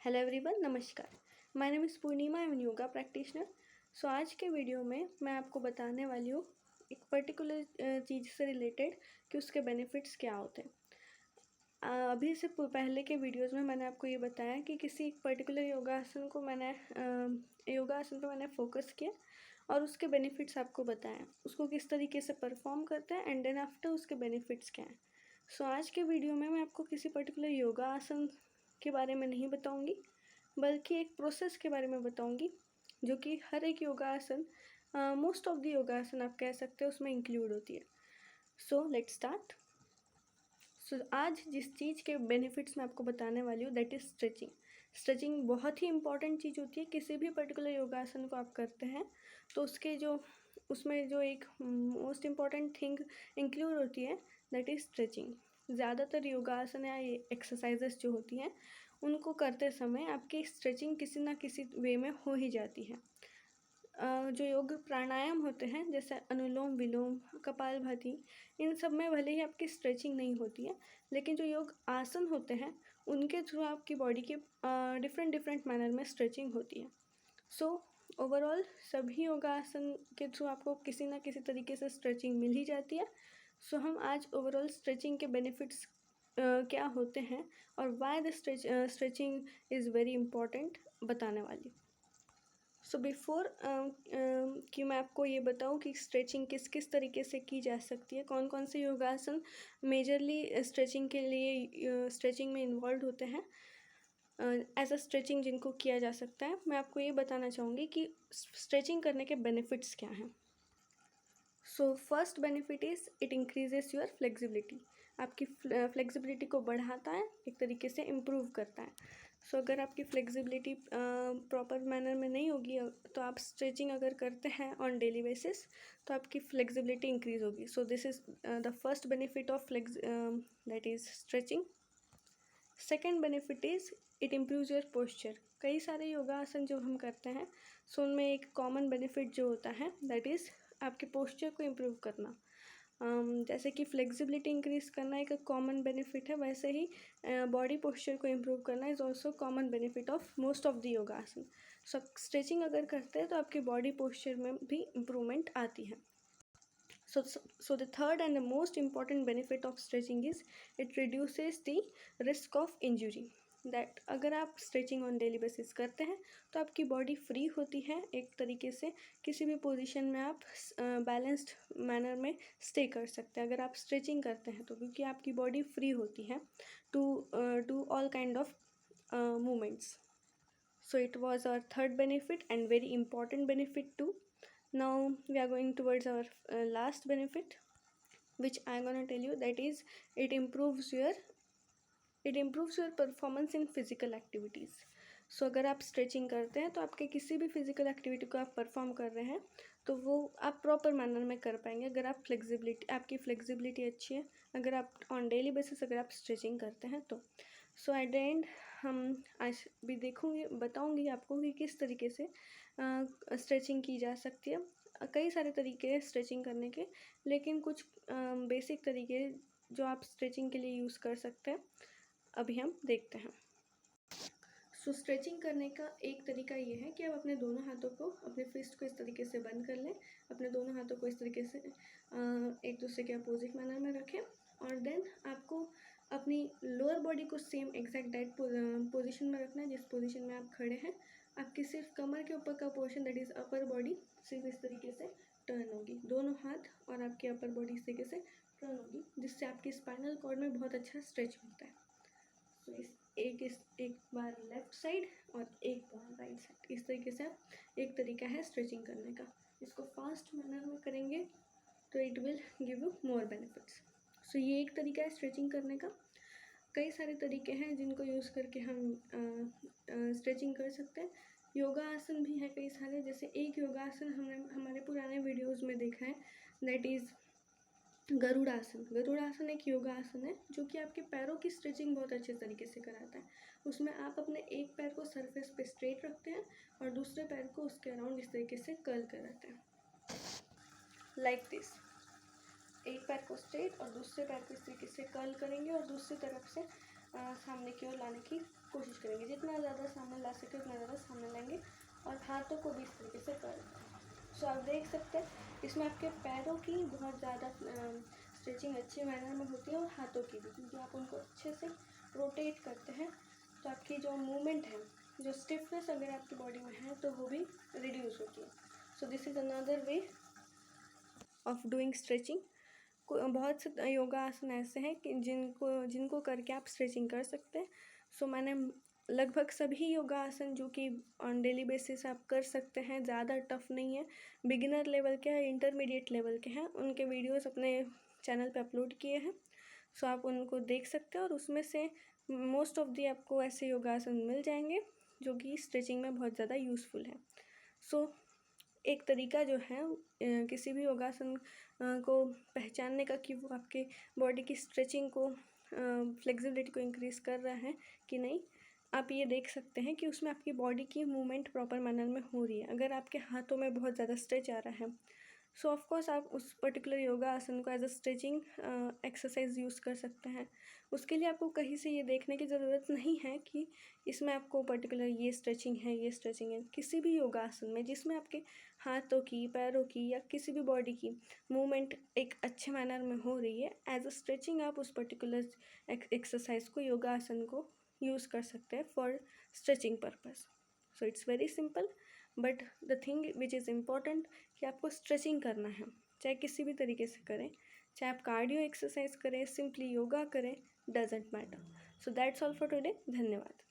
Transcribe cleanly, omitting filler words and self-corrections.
Hello everyone, नमस्कार। My name is Purnima, I am yoga practitioner. So आज के video में मैं आपको बताने वाली हूँ एक पर्टिकुलर चीज़ से रिलेटेड कि उसके बेनिफिट्स क्या होते हैं। अभी से पहले के वीडियोस में मैंने आपको ये बताया कि किसी एक पर्टिकुलर योगासन को योगासन पे मैंने फोकस किया और उसके बेनिफिट्स आपको बताएं, उसको किस तरीके से परफॉर्म करते हैं एंड देन आफ्टर उसके बेनिफिट्स क्या हैं। सो आज के वीडियो में मैं आपको किसी पर्टिकुलर योगा आसन के बारे में नहीं बताऊंगी, बल्कि एक प्रोसेस के बारे में बताऊंगी जो कि हर एक योगासन, मोस्ट ऑफ द योगासन आप कह सकते हो, उसमें इंक्लूड होती है। So let's start. आज जिस चीज़ के बेनिफिट्स मैं आपको बताने वाली हूँ दैट इज़ स्ट्रेचिंग। स्ट्रेचिंग बहुत ही इंपॉर्टेंट चीज़ होती है। किसी भी पर्टिकुलर योगासन को आप करते हैं तो उसमें जो एक मोस्ट इम्पॉर्टेंट थिंग इंक्लूड होती है दैट इज़ स्ट्रेचिंग। ज़्यादातर योगासन या एक्सरसाइजेस जो होती हैं उनको करते समय आपकी स्ट्रेचिंग किसी ना किसी वे में हो ही जाती है। जो योग प्राणायाम होते हैं जैसे अनुलोम विलोम, कपालभाति, इन सब में भले ही आपकी स्ट्रेचिंग नहीं होती है, लेकिन जो योग आसन होते हैं उनके थ्रू आपकी बॉडी के डिफरेंट मैनर में स्ट्रेचिंग होती है। सो ओवरऑल सभी योगासन के थ्रू आपको किसी ना किसी तरीके से स्ट्रेचिंग मिल ही जाती है। सो हम आज ओवरऑल स्ट्रेचिंग के बेनिफिट्स क्या होते हैं और why the stretching is very important बताने वाली। सो बिफ़ोर कि मैं आपको ये बताऊं कि स्ट्रेचिंग किस किस तरीके से की जा सकती है, कौन कौन से योगासन मेजरली स्ट्रेचिंग के लिए स्ट्रेचिंग में इन्वॉल्व होते हैं, एज अ स्ट्रेचिंग जिनको किया जा सकता है, मैं आपको ये बताना चाहूँगी कि स्ट्रेचिंग करने के बेनिफिट्स क्या हैं। So first benefit is it increases your flexibility. आपकी फ्लेक्सिबिलिटी को बढ़ाता है, एक तरीके से इम्प्रूव करता है। सो अगर आपकी फ्लेक्सिबिलिटी प्रॉपर मैनर में नहीं होगी तो आप स्ट्रेचिंग अगर करते हैं ऑन डेली बेसिस तो आपकी फ्लेक्सिबिलिटी इंक्रीज होगी। So this is the first benefit of that is stretching. Second benefit is it improves your posture. कई सारे योगासन जो हम करते हैं सो उनमें एक कॉमन बेनिफिट जो होता है दैट इज़ आपके पोस्चर को इम्प्रूव करना। जैसे कि फ्लेक्सिबिलिटी इंक्रीज करना एक कॉमन बेनिफिट है, वैसे ही बॉडी पोस्चर को इम्प्रूव करना is also common benefit of most of the योगासन। सो स्ट्रेचिंग अगर करते हैं तो आपकी बॉडी पोस्चर में भी इम्प्रूवमेंट आती है। So the third and the most important benefit of stretching is it reduces the risk of injury. That अगर आप स्ट्रेचिंग ऑन डेली बेसिस करते हैं तो आपकी बॉडी फ्री होती है, एक तरीके से किसी भी पोजीशन में आप बैलेंस्ड मैनर में स्टे कर सकते हैं अगर आप स्ट्रेचिंग करते हैं तो, क्योंकि आपकी बॉडी फ्री होती है to do all kind of movements. So it was our third benefit and very important benefit too. Now we are going towards our last benefit, which I am going to tell you, that is it improves your performance in physical activities. सो अगर आप stretching करते हैं तो आपके किसी भी physical activity को आप परफॉर्म कर रहे हैं तो वो आप प्रॉपर मैनर में कर पाएंगे अगर आपकी फ्लेक्सिबिलिटी अच्छी है, अगर आप ऑन डेली बेसिस अगर आप स्ट्रेचिंग करते हैं तो। सो एट द एंड हम आज भी बताऊंगी आपको कि किस तरीके से स्ट्रेचिंग की जा सकती है। कई सारे तरीके हैं स्ट्रेचिंग करने के, लेकिन कुछ बेसिक तरीके जो आप स्ट्रेचिंग के लिए यूज़ कर सकते हैं अभी हम देखते हैं। सो स्ट्रेचिंग करने का एक तरीका ये है कि आप अपने दोनों हाथों को, अपने फिस्ट को इस तरीके से बंद कर लें, अपने दोनों हाथों को इस तरीके से एक दूसरे के अपोजिट मैनर में रखें और देन आपको अपनी लोअर बॉडी को सेम एग्जैक्ट दैट पोजीशन में रखना है जिस पोजीशन में आप खड़े हैं। आपकी सिर्फ कमर के ऊपर का portion that is upper body सिर्फ इस तरीके से टर्न होगी, दोनों हाथ और आपकी अपर बॉडी इस तरीके से टर्न होगी, जिससे आपकी स्पाइनल कॉर्ड में बहुत अच्छा स्ट्रेच मिलता है। सो एक बार लेफ्ट साइड और एक बार राइट साइड, इस तरीके से एक तरीका है स्ट्रेचिंग करने का। इसको फास्ट मैनर में करेंगे तो it will give you more benefits. So ये एक तरीका है स्ट्रेचिंग करने का। कई सारे तरीके हैं जिनको यूज़ करके हम स्ट्रेचिंग कर सकते हैं। योगा आसन भी है कई सारे, जैसे एक योगासन हमने हमारे पुराने वीडियोज़ में देखा है दैट इज़ गरुड़ासन। गरुड़ासन एक योगा आसन है जो कि आपके पैरों की स्ट्रेचिंग बहुत अच्छे तरीके से कराता है। उसमें आप अपने एक पैर को सरफेस पे स्ट्रेट रखते हैं और दूसरे पैर को उसके अराउंड इस तरीके से कर्ल कराते हैं, लाइक दिस। एक पैर को स्ट्रेट और दूसरे पैर को इस तरीके से कर्ल करेंगे और दूसरी तरफ से सामने की ओर लाने की कोशिश करेंगे, जितना ज़्यादा सामने ला सके उतना ज़्यादा सामने लाएंगे और हाथों को भी इस तरीके से कर। सो आप देख सकते हैं इसमें आपके पैरों की बहुत ज़्यादा स्ट्रेचिंग अच्छे मैनर में होती है और हाथों की भी, क्योंकि आप उनको अच्छे से रोटेट करते हैं तो आपकी जो मूवमेंट है, जो स्टिफनेस अगर आपकी बॉडी में है तो वो भी रिड्यूस होती है। So this is another way of doing stretching. बहुत से योगा आसन ऐसे हैं कि जिनको करके आप स्ट्रेचिंग कर सकते हैं। सो मैंने लगभग सभी योगा आसन जो कि ऑन डेली बेसिस आप कर सकते हैं, ज़्यादा टफ नहीं है, बिगिनर लेवल के हैं, इंटरमीडिएट लेवल के हैं, उनके वीडियोस अपने चैनल पे अपलोड किए हैं। सो आप उनको देख सकते हैं और उसमें से मोस्ट ऑफ दी आपको ऐसे योगासन मिल जाएंगे जो कि स्ट्रेचिंग में बहुत ज़्यादा यूज़फुल है। सो एक तरीका जो है किसी भी योगासन को पहचानने का कि वो आपके बॉडी की स्ट्रेचिंग को, फ्लेक्सिबिलिटी को इंक्रीज़ कर रहा है कि नहीं, आप ये देख सकते हैं कि उसमें आपकी बॉडी की मूवमेंट प्रॉपर मैनर में हो रही है। अगर आपके हाथों में बहुत ज़्यादा स्ट्रेच आ रहा है सो ऑफकोर्स आप उस पर्टिकुलर योगा आसन को as a stretching exercise use कर सकते हैं। उसके लिए आपको कहीं से ये देखने की ज़रूरत नहीं है कि इसमें आपको पर्टिकुलर ये स्ट्रेचिंग है, ये स्ट्रेचिंग है। किसी भी योगा आसन में जिसमें आपके हाथों की, पैरों की या किसी भी बॉडी की मूवमेंट एक अच्छे मैनर में हो रही है, एज अ स्ट्रेचिंग आप उस पर्टिकुलर एक्सरसाइज को, योगा आसन को यूज़ कर सकते हैं for stretching purpose. So it's very simple, but the thing which is important कि आपको स्ट्रेचिंग करना है, चाहे किसी भी तरीके से करें, चाहे आप कार्डियो एक्सरसाइज करें, सिंपली योगा करें, doesn't matter. So that's all for today. धन्यवाद।